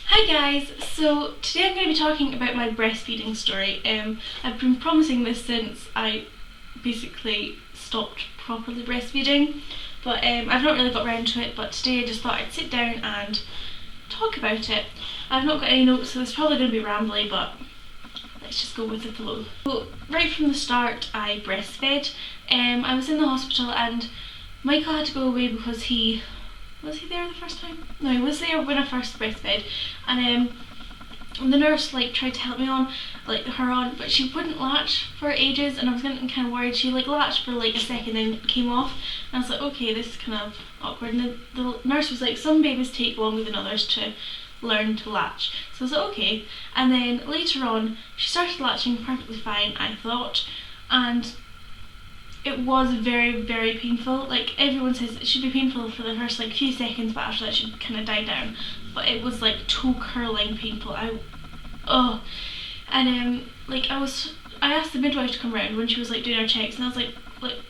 Hi guys, so today I'm going to be talking about my breastfeeding story. I've been promising this since I basically stopped properly breastfeeding, but I've not really got around to it, but today I just thought I'd sit down and talk about it. I've not got any notes, so it's probably going to be rambly, but let's just go with the flow. So right from the start I breastfed. I was in the hospital and Michael had to go away because was he there the first time? No, he was there when I first breastfed, and the nurse tried to help me on, her on, but she wouldn't latch for ages, and I was getting kind of worried. She latched for a second, then came off, and I was like, okay, this is kind of awkward. And the nurse was like, some babies take longer than others to learn to latch. So I was like, okay. And then later on, she started latching perfectly fine, I thought, and it was very, very painful. Everyone says it should be painful for the first few seconds, but after that it should kind of die down. But it was toe curling painful. And I asked the midwife to come around when she was doing her checks, and I was like,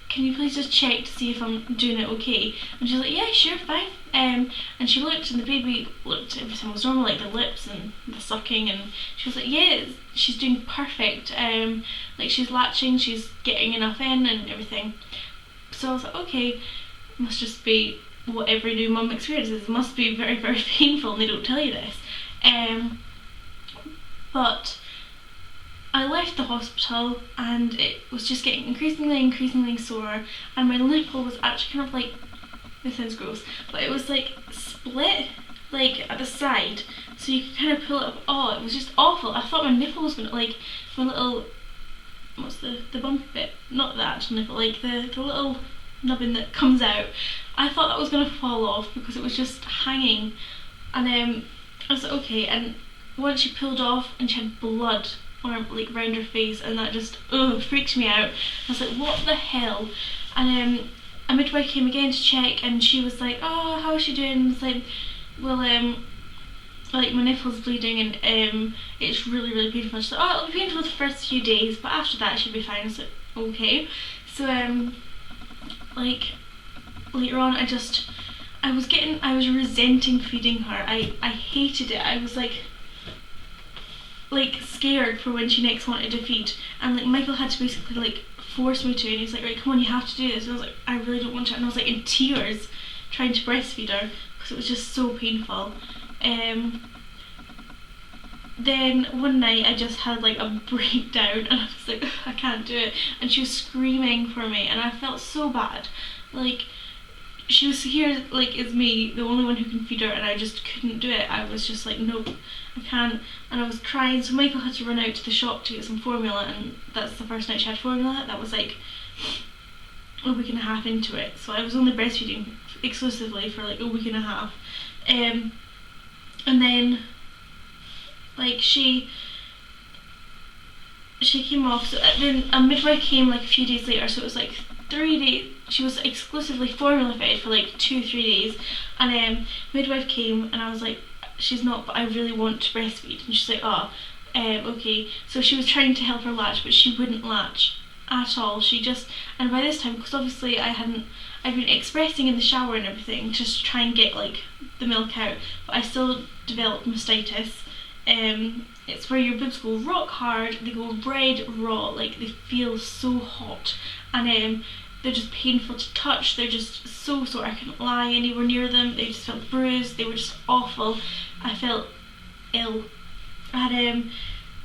can you please just check to see if I'm doing it okay? And she was like, yeah, sure, fine. And she looked, and the baby looked, everything was normal, the lips and the sucking, and she was like, yeah, she's doing perfect. She's latching, she's getting enough in and everything. So I was like, okay, must just be what every new mum experiences. It must be very, very painful, and they don't tell you this. But I left the hospital and it was just getting increasingly sore, and my nipple was actually kind of this sounds gross, but it was split at the side, so you could kind of pull it up. Oh, it was just awful. I thought my nipple was gonna my little, what's the bumpy bit? Not the actual nipple, the little nubbin that comes out. I thought that was gonna fall off because it was just hanging, and I was like, okay. And once she pulled off and she had blood around her face, and that just freaked me out. I was like, what the hell? And a midwife came again to check, and she was like, oh, how is she doing? And I was like, well, my nipple's bleeding, and it's really, really painful. She's like, oh, it'll be painful the first few days, but after that it should be fine. I was like, okay. So later on I was resenting feeding her. I hated it. I was scared for when she next wanted to feed, and Michael had to basically force me to, and he's like, right, come on, you have to do this. And I was like, I really don't want to, and I was in tears trying to breastfeed her because it was just so painful. Then one night I just had a breakdown, and I was like, I can't do it, and she was screaming for me, and I felt so bad. She was here as me, the only one who can feed her, and I just couldn't do it. I was just nope, I can't. And I was crying, so Michael had to run out to the shop to get some formula, and that's the first night she had formula. That was a week and a half into it, so I was only breastfeeding exclusively for a week and a half. And then she came off, so then a midwife came a few days later, so it was 3 days. She was exclusively formula fed for 2-3 days, and midwife came, and I was like, she's not, but I really want to breastfeed. And she's like, oh, okay. So she was trying to help her latch, but she wouldn't latch at all. And by this time, because obviously I'd been expressing in the shower and everything just to try and get the milk out, but I still developed mastitis. It's where your boobs go rock hard, they go red raw, they feel so hot, and they're just painful to touch. They're just so sore. I couldn't lie anywhere near them. They just felt bruised. They were just awful. I felt ill. And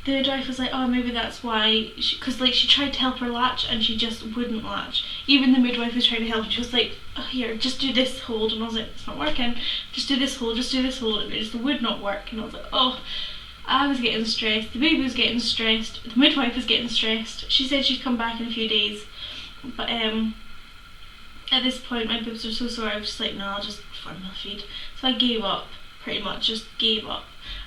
the midwife was like, oh, maybe that's why, because she tried to help her latch and she just wouldn't latch. Even the midwife was trying to help, and she was like, oh, here, just do this hold. And I was like, it's not working. Just do this hold, just do this hold. And it just would not work. And I was like, oh. I was getting stressed, the baby was getting stressed, the midwife was getting stressed. She said she'd come back in a few days, but at this point my boobs were so sore, I was just like, no, I'll just formula feed. So I gave up, pretty much, just gave up.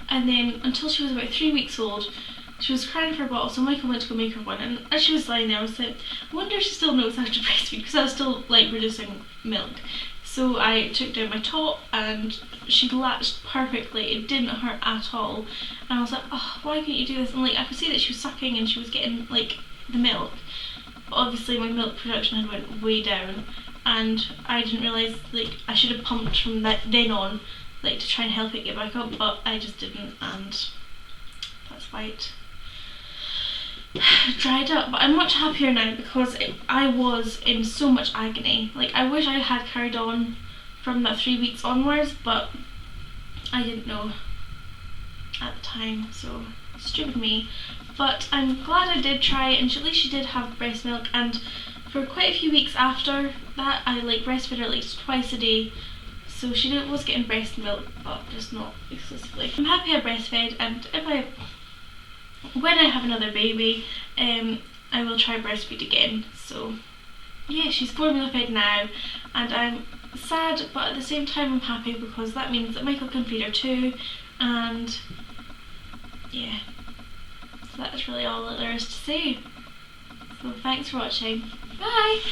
And then until she was about 3 weeks old, she was crying for a bottle, so Michael went to go make her one, and as she was lying there I was like, I wonder if she still knows how to breastfeed, because I was still producing milk. So I took down my top, and she latched perfectly. It didn't hurt at all. And I was like, oh, why can't you do this? And I could see that she was sucking and she was getting the milk. But obviously my milk production had went way down, and I didn't realise I should have pumped from then on like to try and help it get back up, but I just didn't, and that's why it dried up. But I'm much happier now because I was in so much agony. Like, I wish I had carried on from that 3 weeks onwards, but I didn't know at the time, so stupid me. But I'm glad I did try it, and at least she did have breast milk, and for quite a few weeks after that I like breastfed her at least twice a day, so she was getting breast milk, but just not exclusively. I'm happy I breastfed, and when I have another baby, I will try breastfeed again. So yeah, she's formula fed now, and I'm sad, but at the same time I'm happy because that means that Michael can feed her too, and yeah, so that's really all that there is to say. So thanks for watching. Bye!